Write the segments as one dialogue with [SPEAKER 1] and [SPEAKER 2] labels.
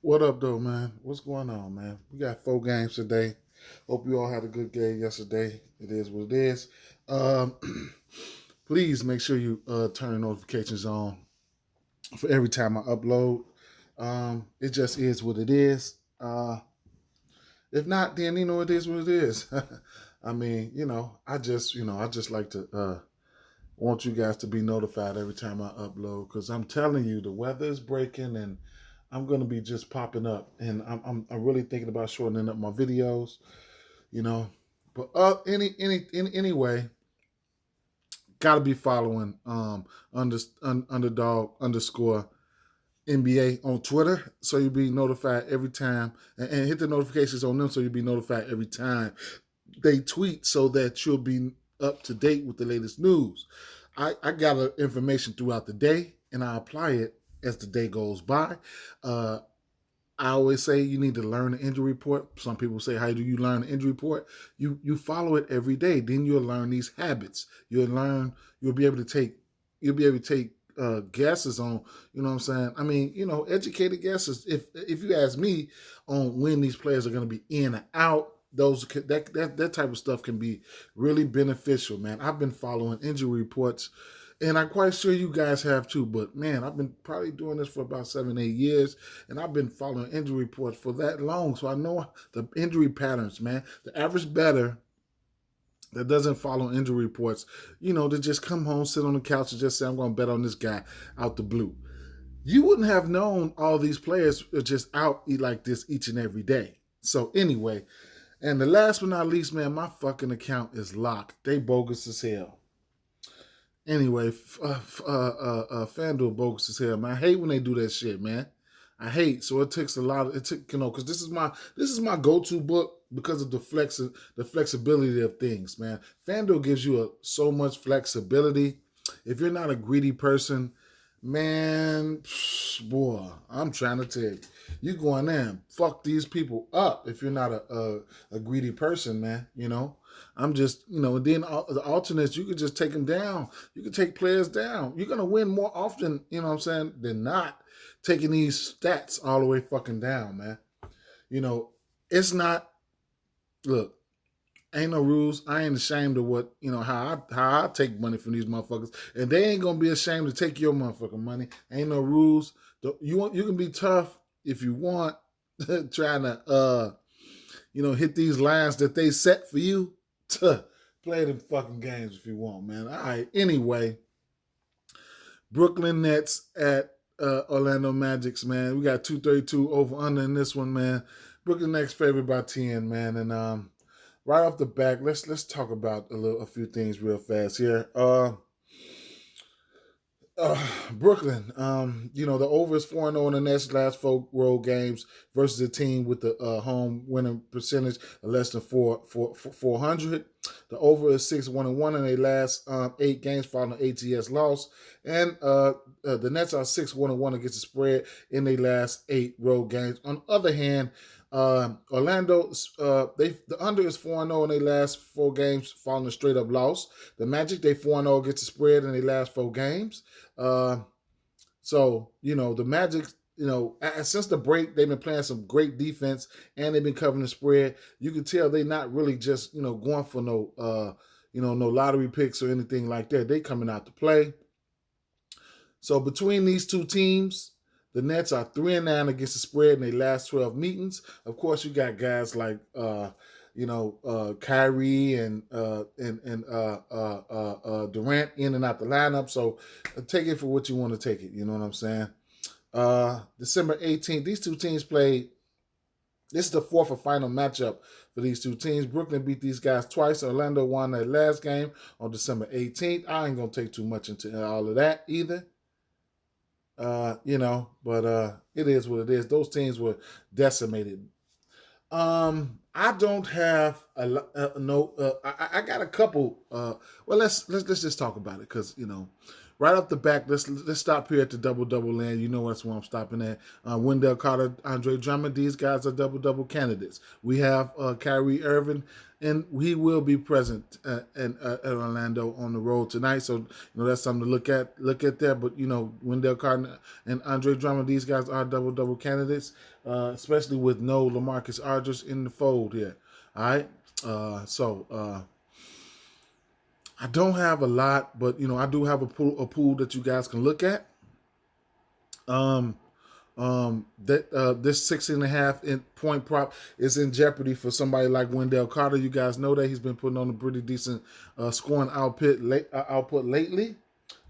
[SPEAKER 1] What up, though, man? What's going on, man? We got 4 games today. Hope you all had a good game yesterday. It is what it is. Um, Please make sure you turn notifications on for every time I upload. It just is what it is. If not, then it is what it is. I mean, I just like to want you guys to be notified every time I upload because I'm telling you, the weather is breaking and I'm gonna be just popping up, and I'm really thinking about shortening up my videos, you know. But anyway, gotta be following underdog underscore NBA on Twitter, so you'll be notified every time, and hit the notifications on them so you'll be notified every time they tweet, so that you'll be up to date with the latest news. I gather information throughout the day, and I apply it as the day goes by. Uh, I always say you need to learn the injury report. Some people say, "How do you learn the injury report?" You follow it every day. Then you'll learn these habits. You'll be able to take guesses on. You know what I'm saying? I mean, educated guesses. If you ask me on when these players are going to be in and out, that type of stuff can be really beneficial, man. I've been following injury reports, and I'm quite sure you guys have too. But man, I've been probably doing this for about 7, 8 years, and I've been following injury reports for that long, so I know the injury patterns, man. The average bettor that doesn't follow injury reports, to just come home, sit on the couch, and just say, "I'm going to bet on this guy out the blue." You wouldn't have known all these players are just out like this each and every day. So anyway, and the last but not least, man, my fucking account is locked. They bogus as hell. Anyway, FanDuel bogus as hell, man. I hate when they do that shit, man. I hate. So it takes a lot. Because this is my go-to book because of the flexibility of things, man. FanDuel gives you so much flexibility. If you're not a greedy person, man, boy, I'm trying to tell you, you go in there and fuck these people up if you're not a greedy person, man. I'm just, and then the alternates, you could just take them down. You could take players down. You're going to win more often, than not taking these stats all the way fucking down, man. It's not, look, ain't no rules. I ain't ashamed of what, how I take money from these motherfuckers. And they ain't going to be ashamed to take your motherfucking money. Ain't no rules. You can be tough if you want, trying to, hit these lines that they set for you. Play them fucking games if you want, man. All right. Anyway, Brooklyn Nets at Orlando Magics, man. We got 232 over under in this one, man. Brooklyn Nets favored by 10, man. And right off the back, let's talk about a few things real fast here. Brooklyn, the over is 4-0 in the next last 4 road games versus a team with the home winning percentage of less than 400. The over is 6-1-1 in their last 8 games following an ATS loss, and the Nets are 6-1-1 against the spread in their last 8 road games. On the other hand, Orlando, the under is 4-0 in their last 4 games following a straight up loss. The Magic, they 4-0 against the spread in their last 4 games. So the Magic, since the break, they've been playing some great defense and they've been covering the spread. You can tell they're not really just going for no lottery picks or anything like that. They coming out to play. So between these two teams, the Nets are 3-9 against the spread in their last 12 meetings. Of course, you got guys like Kyrie and Durant in and out the lineup. So take it for what you want to take it. You know what I'm saying? December 18th, these two teams played. This is the 4th and final matchup for these two teams. Brooklyn beat these guys twice. Orlando won their last game on December 18th. I ain't going to take too much into all of that either. But it is what it is. Those teams were decimated. I don't have I got a couple. Well, let's just talk about it because right off the back, let's stop here at the double land. You know that's where I'm stopping at. Wendell Carter, Andre Drummond, these guys are double candidates. We have Kyrie Irving, and he will be present at Orlando on the road tonight. So that's something to look at there. But Wendell Carter and Andre Drummond, these guys are double candidates, especially with no LaMarcus Aldridge in the fold here. All right, so. I don't have a lot, but I do have a pool that you guys can look at. This 16.5 point prop is in jeopardy for somebody like Wendell Carter. You guys know that he's been putting on a pretty decent scoring output lately.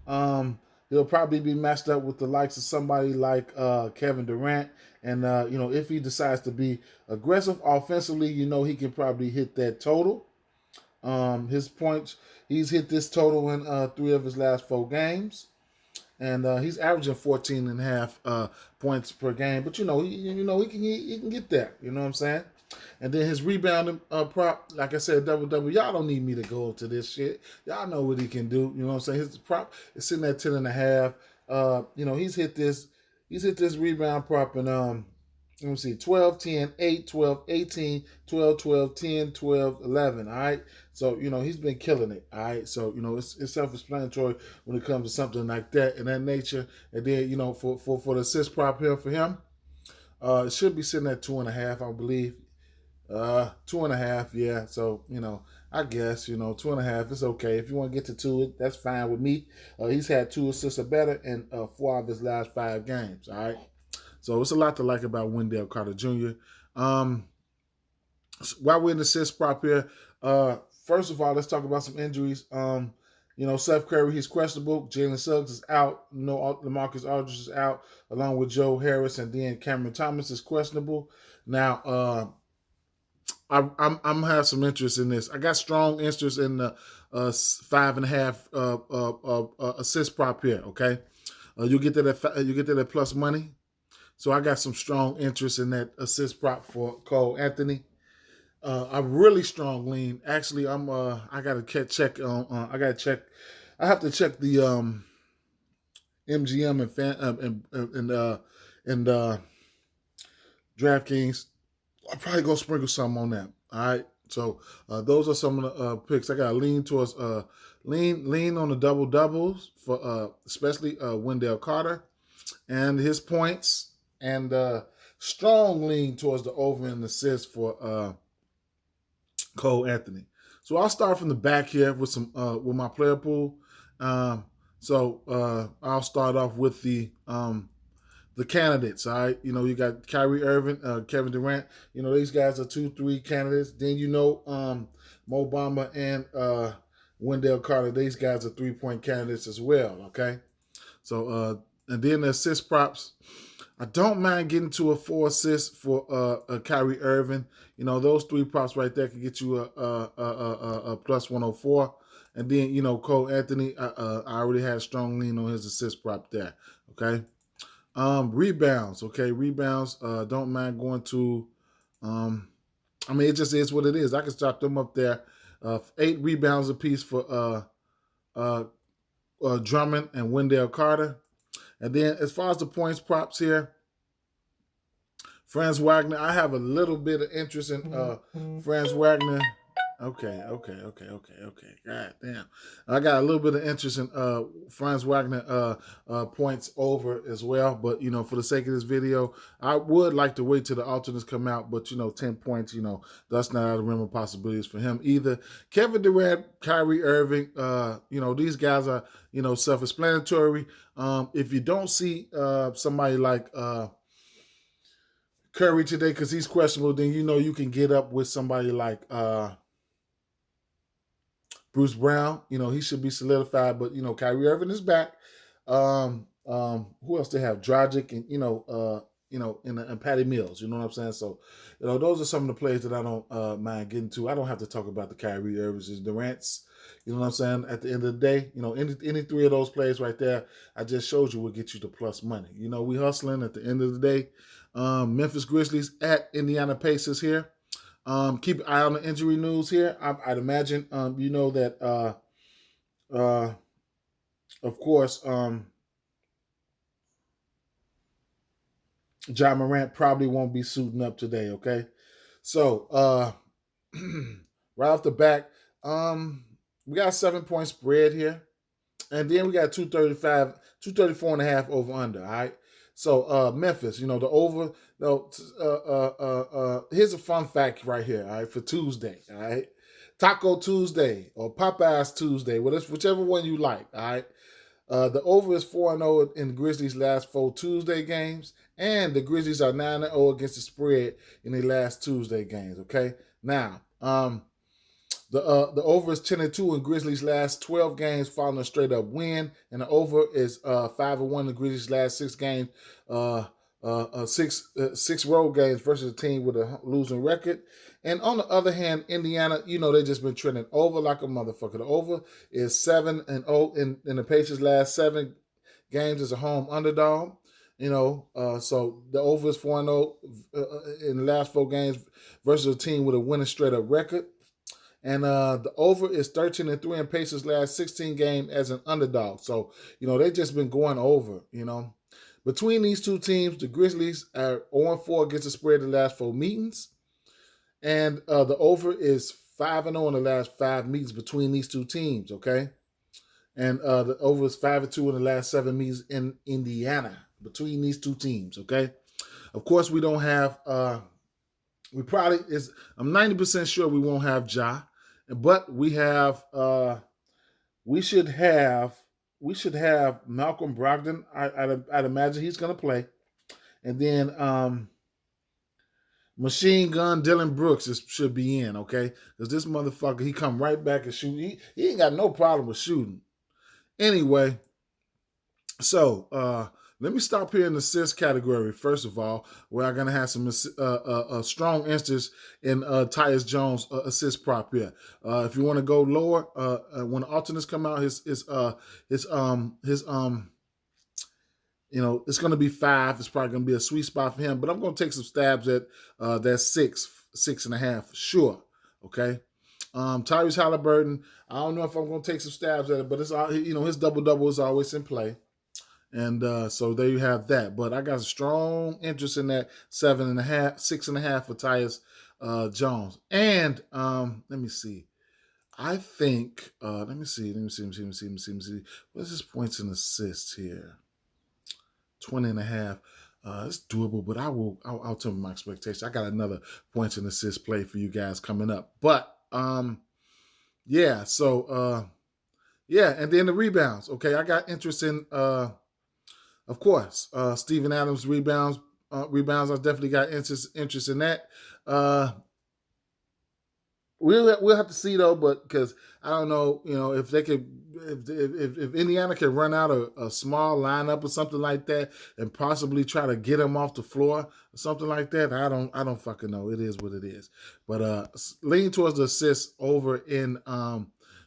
[SPEAKER 1] He'll probably be matched up with the likes of somebody like Kevin Durant. And, if he decides to be aggressive offensively, he can probably hit that total. His points, he's hit this total in 3 of his last 4 games. And he's averaging 14.5 points per game. But, he can get there. You know what I'm saying? And then his rebounding prop, like I said, double. Y'all don't need me to go into this shit. Y'all know what he can do. You know what I'm saying? His prop is sitting at 10.5. He's hit this rebound prop in let me see, 12, 10, 8, 12, 18, 12, 12, 10, 12, 11, all right? So, he's been killing it, all right? So, it's self-explanatory when it comes to something like that in that nature. And then, for the assist prop here for him, it should be sitting at 2.5, I believe. 2.5, yeah. So, I guess, 2.5 is okay. If you want to get to 2, that's fine with me. He's had 2 assists or better in 4 of his last 5 games, all right? So it's a lot to like about Wendell Carter Jr. While we're in the assist prop here, first of all, let's talk about some injuries. Seth Curry, he's questionable. Jalen Suggs is out. LaMarcus Aldridge is out, along with Joe Harris, and then Cameron Thomas is questionable. Now, I'm have some interest in this. I got strong interest in the 5.5 assist prop here. Okay, you get that at plus money. So I got some strong interest in that assist prop for Cole Anthony. A really strong lean. Actually, I got to check on. I got to check. I have to check the MGM and DraftKings. I'll probably go sprinkle some on that. All right. So those are some of the picks. I got to lean towards lean on the doubles for especially Wendell Carter and his points. And strong lean towards the over and assist for Cole Anthony. So I'll start from the back here with with my player pool. So I'll start off with the candidates. All right, you got Kyrie Irving, Kevin Durant. These guys are 2-3 candidates. Then Mo Bamba and Wendell Carter. These guys are 3-point candidates as well. Okay, so and then the assist props. I don't mind getting to a 4 assists for Kyrie Irving. Those 3 props right there can get you a plus 104. And then, Cole Anthony, I already had a strong lean on his assist prop there. Okay. Rebounds. Okay. Rebounds. Don't mind going to, it just is what it is. I can stop them up there. 8 rebounds apiece for Drummond and Wendell Carter. And then as far as the points props here, Franz Wagner, I have a little bit of interest in Franz Wagner. Okay. God damn. I got a little bit of interest in Franz Wagner points over as well. But, for the sake of this video, I would like to wait till the alternates come out. But, 10 points, that's not out of the realm of possibilities for him either. Kevin Durant, Kyrie Irving, these guys are, self-explanatory. If you don't see somebody like Curry today because he's questionable, then you can get up with somebody like Bruce Brown. He should be solidified, but Kyrie Irving is back. Who else they have? Dragic and and Patty Mills. You know what I'm saying? So, those are some of the plays that I don't mind getting to. I don't have to talk about the Kyrie Irvings and Durant's. You know what I'm saying? At the end of the day, any 3 of those plays right there, I just showed you will get you the plus money. We hustling at the end of the day. Memphis Grizzlies at Indiana Pacers here. Keep an eye on the injury news here. I'd imagine, that of course, John Morant probably won't be suiting up today. Okay, so right off the bat, we got a 7 point spread here. And then we got 235, 234.5 over under. All right. So Memphis, the over. No, here's a fun fact right here. All right, for Tuesday. All right, Taco Tuesday or Popeyes Tuesday, whichever one you like. All right. The over is 4-0 in Grizzlies' last 4 Tuesday games, and the Grizzlies are 9-0 against the spread in their last Tuesday games. Okay. Now, the over is 10-2 in Grizzlies' last 12 games following a straight up win, and the over is 5-1 in Grizzlies' last 6 games, six road games versus a team with a losing record. And on the other hand, Indiana, they just been trending over like a motherfucker. The over is 7-0 in the Pacers' last 7 games as a home underdog. So the over is 4-0 in the last 4 games versus a team with a winning straight up record. And the over is 13-3 in Pacers' last 16 games as an underdog. So, they've just been going over, Between these two teams, the Grizzlies are 0-4 against the spread in the last 4 meetings. And the over is 5-0 in the last 5 meetings between these two teams, okay? And the over is 5-2 in the last 7 meetings in Indiana between these two teams, okay? Of course, we don't have, I'm 90% sure we won't have Ja. But we have, we should have Malcolm Brogdon. I'd imagine he's going to play, and then Machine Gun Dylan Brooks should be in, okay? Because this motherfucker, he come right back and shoot. He ain't got no problem with shooting. Anyway, so let me stop here in the assist category, first of all, where I'm going to have some strong interest in Tyus Jones' assist prop here. If you want to go lower, when the alternates come out, it's going to be 5. It's probably going to be a sweet spot for him, but I'm going to take some stabs at that 6.5 for sure. Okay. Tyrese Halliburton, I don't know if I'm going to take some stabs at it, but it's his double-double is always in play. And so there you have that. But I got a strong interest in that 7.5, 6.5 for Tyus Jones. And let me see. I think let me see. What's his points and assists here? 20.5. It's doable, but I'll tell you my expectation. I got another points and assist play for you guys coming up. But yeah, so yeah, and then the rebounds. Okay, I got interest in of course, Steven Adams rebounds. I definitely got interest in that. We'll have to see though, but because I don't know, if they could, if Indiana could run out a small lineup or something like that, and possibly try to get him off the floor or something like that. I don't fucking know. It is what it is. But lean towards the assists over in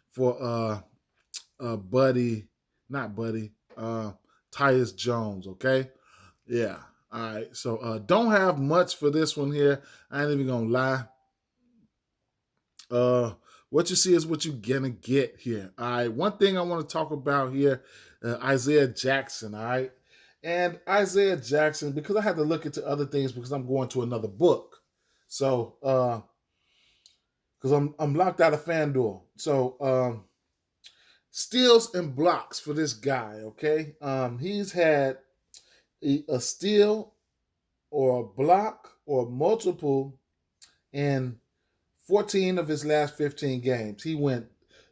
[SPEAKER 1] for Tyus Jones, okay? Yeah. All right. So don't have much for this one here. I ain't even gonna lie. What you see is what you're gonna get here. All right. One thing I want to talk about here, Isaiah Jackson. All right. And Isaiah Jackson, because I had to look into other things because I'm going to another book. So because I'm locked out of FanDuel. So steals and blocks for this guy, okay? He's had a steal or a block or multiple in 14 of his last 15 games. He went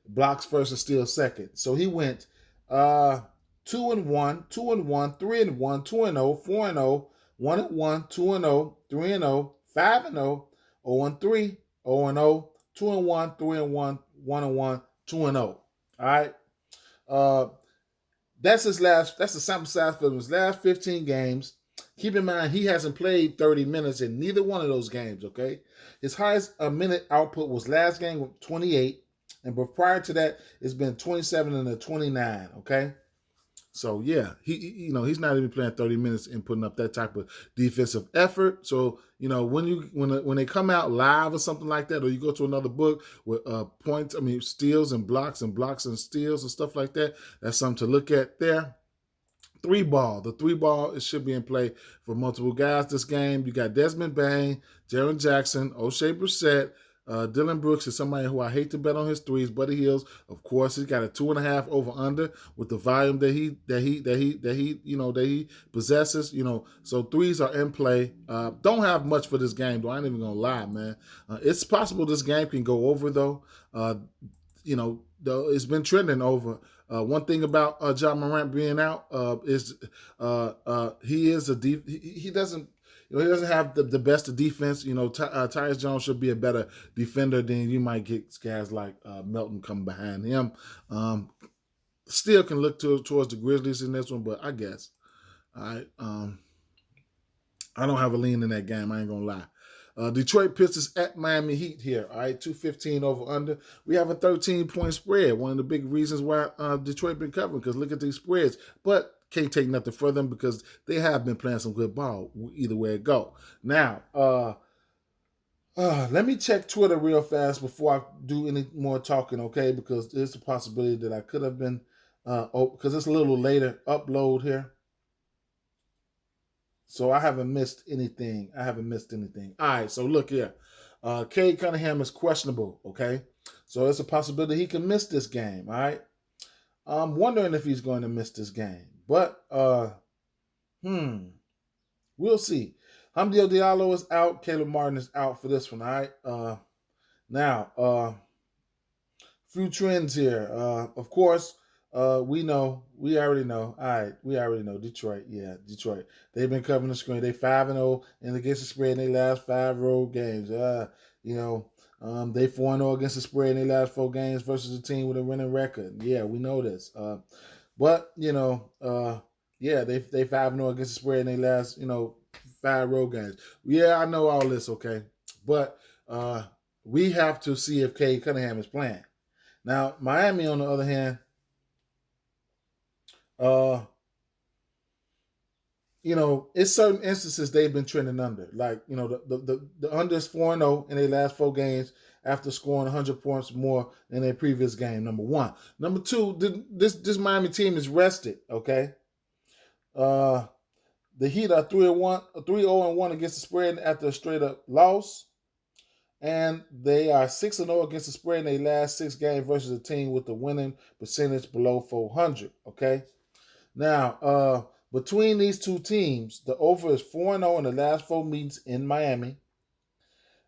[SPEAKER 1] blocks first and steals second. So he went 2-1, 2-1, 3-1, 2-0, 4-0, 1-1, 2-0, 3-0, 5-0, 0-3, 0-0, 2-1, 3-1, 1-1, 2-0. All right. That's the sample size for his last 15 games. Keep in mind, he hasn't played 30 minutes in neither one of those games, okay? His highest minute output was last game with 28, and but prior to that, it's been 27 and 29, okay? So yeah, he's not even playing 30 minutes and putting up that type of defensive effort. So when they come out live or something like that, or you go to another book with points, steals and blocks and steals and stuff like that, that's something to look at there. Three ball. The three ball, it should be in play for multiple guys this game. You got Desmond Bain, Jaren Jackson, O'Shea Brissett, Dylan Brooks is somebody who I hate to bet on his threes. Buddy Hills, of course, he's got a 2.5 over under with the volume that he possesses. So threes are in play. Don't have much for this game though. I ain't even gonna lie, man. It's possible this game can go over though. Though it's been trending over. One thing about John Morant being out is he is he doesn't he doesn't have the best of defense. Tyus Jones should be a better defender than you might get guys like Melton coming behind him. Still can look towards the Grizzlies in this one, but I guess I don't have a lean in that game. I ain't gonna lie. Detroit Pistons at Miami Heat here. All right, 215 over under. We have a 13-point spread. One of the big reasons why Detroit been covering, because look at these spreads. But can't take nothing for them because they have been playing some good ball either way it go. Now, let me check Twitter real fast before I do any more talking, okay? Because there's a possibility that I could have been, because it's a little later upload here. So I haven't missed anything. All right, so look here. Cade Cunningham is questionable, okay? So it's a possibility he can miss this game, all right? I'm wondering if he's going to miss this game. But, we'll see. Hamdi Diallo is out. Caleb Martin is out for this one, all right? Now, few trends here. Of course, we already know. All right, we already know Detroit. Yeah, Detroit. They've been covering the screen. They 5-0 and against the spread in their last 5 road games. They 4-0 against the spread in their last 4 games versus a team with a winning record. Yeah, we know this. But they 5-0 against the spread in their last 5 road games. Yeah, I know all this. Okay, but we have to see if Cade Cunningham is playing. Now, Miami, on the other hand, it's certain instances they've been trending under. Like, the under is 4-0 in their last 4 games after scoring 100 points more in their previous game, number one. Number two, this Miami team is rested, okay? The Heat are 3-0-1 against the spread after a straight-up loss. And they are 6-0 against the spread in their last 6 games versus a team with the winning percentage below 400. Okay. Now, between these two teams, the over is 4-0 in the last 4 meetings in Miami.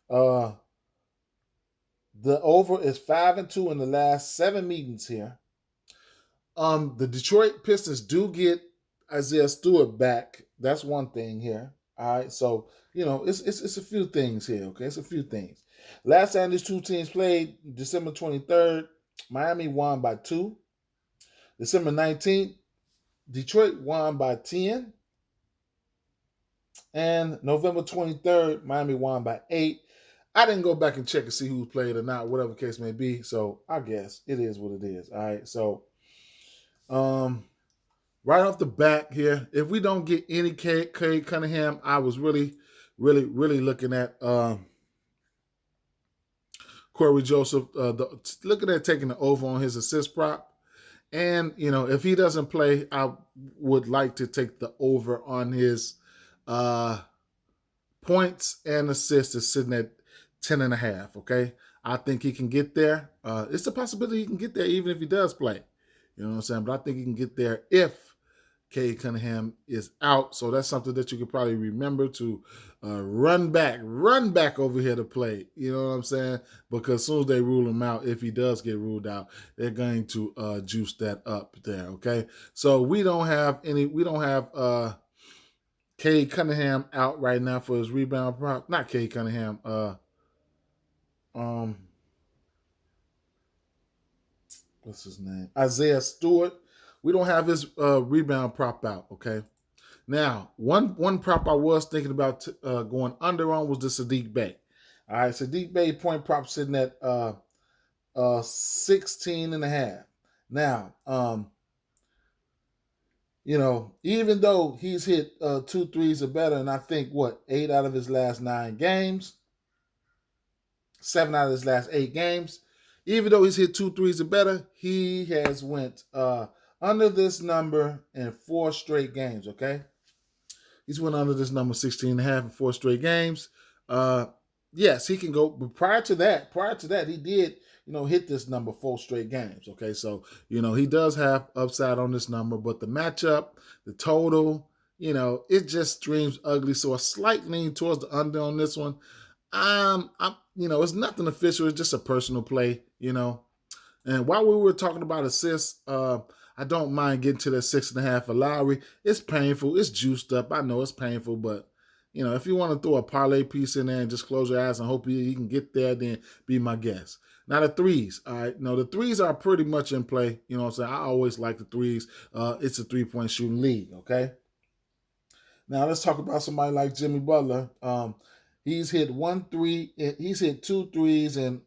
[SPEAKER 1] The over is 5-2 in the last 7 meetings here. The Detroit Pistons do get Isaiah Stewart back. That's one thing here. All right, so it's a few things here. Okay, it's a few things. Last time these two teams played, December 23rd, Miami won by 2. December 19th, Detroit won by 10. And November 23rd, Miami won by 8. I didn't go back and check and see who played or not, whatever the case may be. So I guess it is what it is. All right, so right off the bat here, if we don't get any Cade Cunningham, I was really looking at Corey Joseph, looking at taking the over on his assist prop. And, if he doesn't play, I would like to take the over on his points and assists is sitting at 10.5, okay? I think he can get there. It's a possibility he can get there even if he does play. You know what I'm saying? But I think he can get there if Cade Cunningham is out. So that's something that you could probably remember to run back over here to play. You know what I'm saying? Because as soon as they rule him out, if he does get ruled out, they're going to juice that up there. Okay. So we don't have Cade Cunningham out right now for his rebound prop. Not Cade Cunningham. What's his name? Isaiah Stewart. We don't have his rebound prop out, okay? Now, one prop I was thinking about going under on was the Sadiq Bey. All right, Sadiq Bey point prop sitting at 16.5. Now, Even though he's hit 2 threes or better, and I think what 8 out of his last 9 games, 7 out of his last 8 games. Even though he's hit 2 threes or better, he has went under this number in 4 straight games. Okay, he's went under this number 16 and a half in 4 straight games. Uh, yes, he can go. But prior to that, he did hit this number 4 straight games. Okay, so he does have upside on this number, but the matchup, the total, it just streams ugly. So a slight lean towards the under on this one. It's nothing official. It's just a personal play. And while we were talking about assists, I don't mind getting to that 6.5 for Lowry. It's painful. It's juiced up. I know it's painful, but if you want to throw a parlay piece in there and just close your eyes and hope you can get there, then be my guest. Now the threes, all right. No, the threes are pretty much in play. You know what I'm saying? I always like the threes. It's a 3-point shooting league. Okay. Now let's talk about somebody like Jimmy Butler. He's hit 1 3. He's hit 2 threes in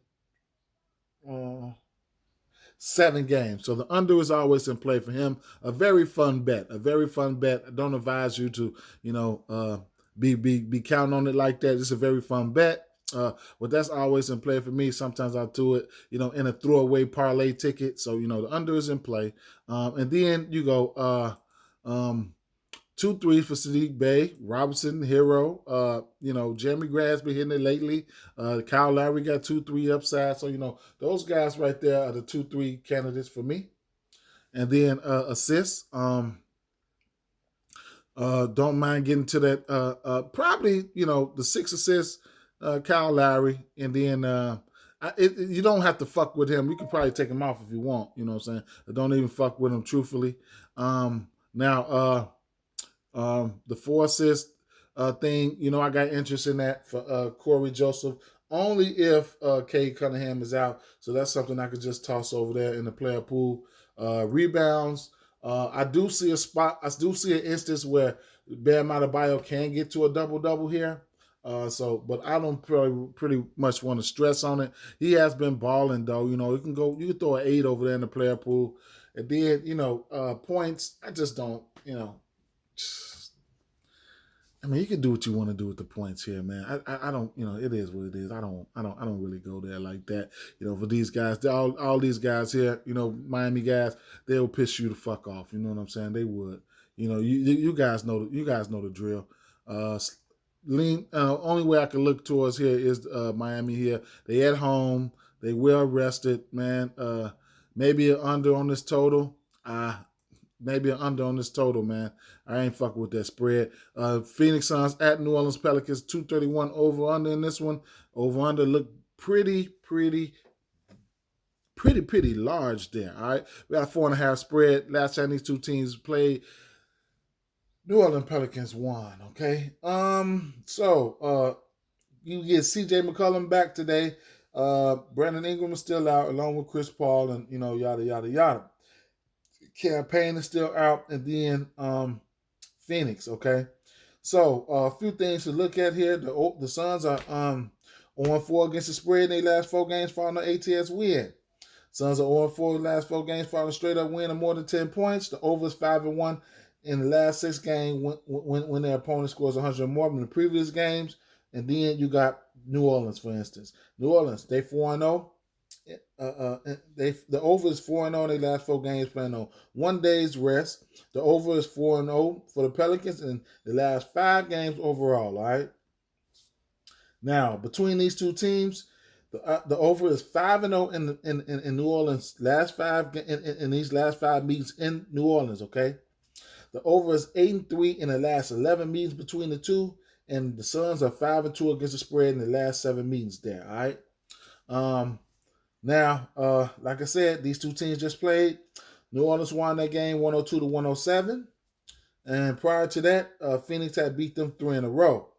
[SPEAKER 1] 7 games. So the under is always in play for him. A very fun bet. A very fun bet. I don't advise you to, be counting on it like that. It's a very fun bet. But that's always in play for me. Sometimes I'll do it, in a throwaway parlay ticket. So, the under is in play. And then you go 2 3 for Sadiq Bey, Robinson, Hero. Jeremy Grant's been hitting it lately. Kyle Lowry got 2 3 upside. So, those guys right there are the 2 3 candidates for me. And then assists. Don't mind getting to that. Probably, the 6 assists, Kyle Lowry. And then you don't have to fuck with him. You can probably take him off if you want. You know what I'm saying? But don't even fuck with him, truthfully. Now, the 4 assist thing, I got interest in that for Corey Joseph, only if Cade Cunningham is out. So that's something I could just toss over there in the player pool. Rebounds, I do see a spot. I do see an instance where Bam Adebayo can get to a double-double here. But I don't pretty much want to stress on it. He has been balling though. You can throw an 8 over there in the player pool. And then, points, I just don't, you can do what you want to do with the points here, man. I don't, it is what it is. I don't really go there like that. For these guys, all these guys here, Miami guys, they'll piss you the fuck off. You know what I'm saying? They would. You guys know the drill. Only way I can look towards here is Miami here. They at home. They well rested, man. Maybe an under on this total. Maybe an under on this total, man. I ain't fucking with that spread. Phoenix Suns at New Orleans Pelicans, 231 over under in this one. Over under look pretty large there. All right, we got a 4.5 spread. Last time these two teams played, New Orleans Pelicans won. Okay, so you get C.J. McCollum back today. Brandon Ingram is still out, along with Chris Paul, and yada yada yada. Campaign is still out, and then Phoenix. Okay, so a few things to look at here. The Suns are 0-4 against the spread in their last 4 games following the ATS win. Suns are 0-4 last 4 games following a straight up win of more than 10 points. The over is 5-1 in the last 6 games when their opponent scores 100 more than the previous games. And then you got New Orleans, for instance. New Orleans, they 4-0. The over is 4-0 in their last 4 games playing on 1 day's rest. The over is 4-0 for the Pelicans in the last 5 games overall. All right. Now between these two teams, the over is 5-0 in New Orleans last 5 in these last 5 meetings in New Orleans. Okay. The over is 8-3 in the last 11 meetings between the two, and the Suns are 5-2 against the spread in the last 7 meetings there. All right. Now, like I said, these two teams just played. New Orleans won that game 102-107. And prior to that, Phoenix had beat them 3 in a row.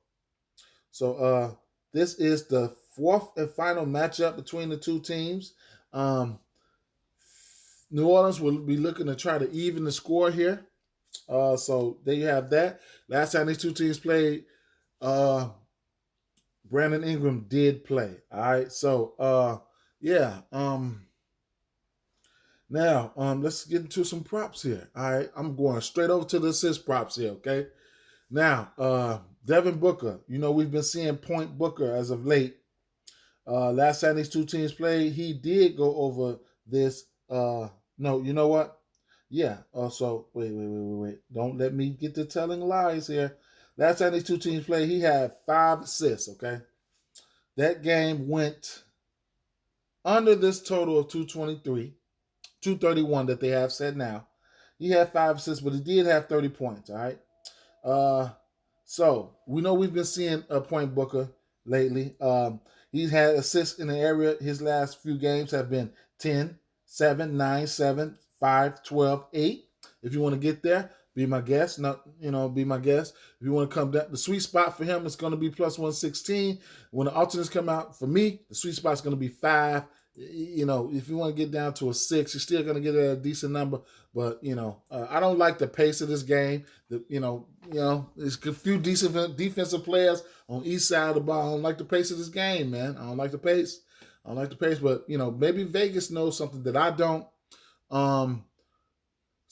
[SPEAKER 1] So this is the 4th and final matchup between the two teams. New Orleans will be looking to try to even the score here. So there you have that. Last time these two teams played, Brandon Ingram did play. All right. So, yeah. Now, let's get into some props here. All right, I'm going straight over to the assist props here. Okay. Now, Devin Booker. You know we've been seeing Point Booker as of late. Last time these two teams played, he did go over this. No, you know what? Yeah. So wait. Don't let me get to telling lies here. Last time these two teams played, he had 5 assists. Okay, that game went under this total of 223, 231 that they have set now. He had 5 assists, but he did have 30 points. All right. Uh, so we know we've been seeing a Point Booker lately. He's had assists in the area. His last few games have been 10, 7, 9, 7, 5, 12, 8. If you want to get there, be my guest. Not, be my guest. If you want to come down, the sweet spot for him is going to be plus 116. When the alternates come out, for me, the sweet spot is going to be 5. If you want to get down to a 6, you're still going to get a decent number. But I don't like the pace of this game. There's a few decent defensive players on each side of the ball. I don't like the pace of this game, man. I don't like the pace. But maybe Vegas knows something that I don't. I'm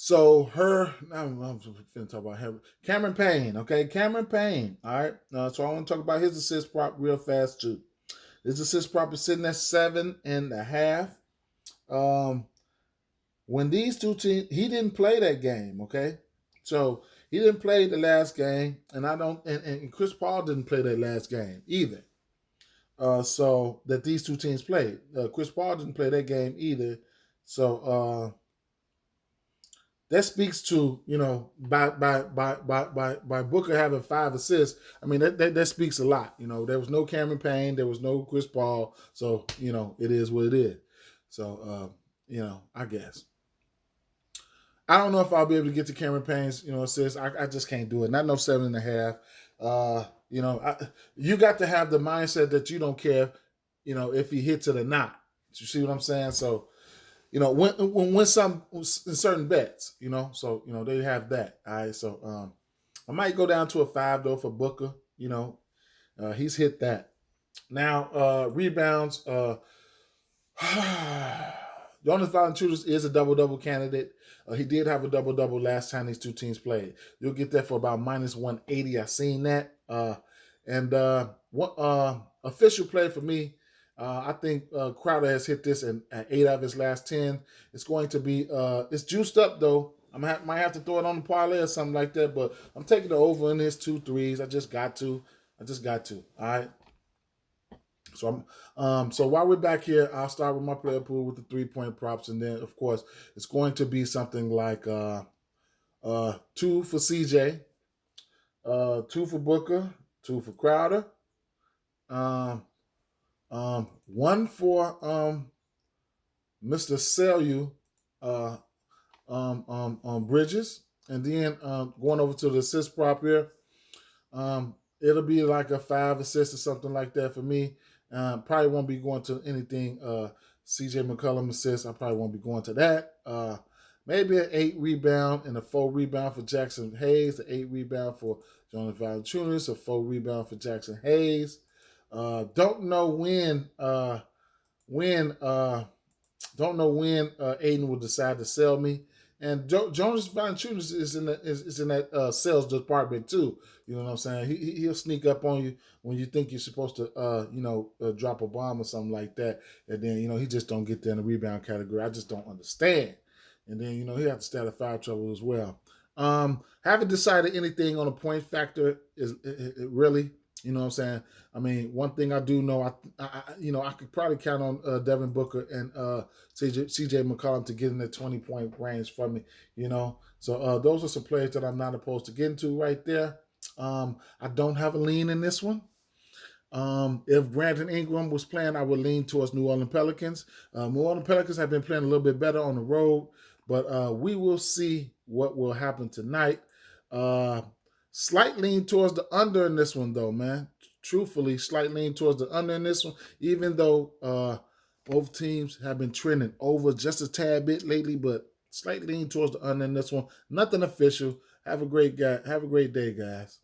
[SPEAKER 1] going to talk about her. Cameron Payne, okay? Cameron Payne, all right? So I want to talk about his assist prop real fast, too. His assist prop is sitting at 7.5. When these two teams, he didn't play that game, okay? So he didn't play the last game, and Chris Paul didn't play that last game either. So that these two teams played. Chris Paul didn't play that game either. So that speaks to by Booker having 5 assists. I mean that speaks a lot. There was no Cameron Payne, there was no Chris Paul, so it is what it is. So I guess I don't know if I'll be able to get to Cameron Payne's assists. I just can't do it. Not no 7.5. You got to have the mindset that you don't care, if he hits it or not. You see what I'm saying? So. Win some in certain bets, so, they have that. All right. So, I might go down to a 5 though for Booker, he's hit that. Now, rebounds, Jonas Valanciunas is a double-double candidate. He did have a double-double last time these two teams played. You'll get that for about minus 180. I've seen that. One official play for me, I think Crowder has hit this at 8 out of his last 10. It's going to be it's juiced up though. Might have to throw it on the parlay or something like that, but I'm taking the over in his 2 threes. I just got to. All right. So so while we're back here, I'll start with my player pool with the 3-point props, and then of course it's going to be something like 2 for CJ, 2 for Booker, 2 for Crowder, 1 for Mr. Sellu, Bridges, and then going over to the assist prop here, it'll be like a 5 assist or something like that for me. Probably won't be going to anything CJ McCollum assist. I probably won't be going to that. Maybe an 8 rebound and a 4 rebound for Jackson Hayes, an 8 rebound for Jonas Valanciunas, a 4 rebound for Jackson Hayes. Don't know when Aiden will decide to sell me. And Jonas Valanciunas is in that sales department too. You know what I'm saying? He'll sneak up on you when you think you're supposed to drop a bomb or something like that, and then he just don't get there in the rebound category. I just don't understand. And then he have to stay out of foul trouble as well. Haven't decided anything on a point factor it really. You know what I'm saying? I mean, one thing I do know, I could probably count on Devin Booker and CJ McCollum to get in the 20-point range for me, So those are some players that I'm not opposed to getting to right there. I don't have a lean in this one. If Brandon Ingram was playing, I would lean towards New Orleans Pelicans. New Orleans Pelicans have been playing a little bit better on the road, but we will see what will happen tonight. Slight lean towards the under in this one, though, man. Truthfully, slight lean towards the under in this one, even though both teams have been trending over just a tad bit lately, but slight lean towards the under in this one. Nothing official. Have a great day, guys.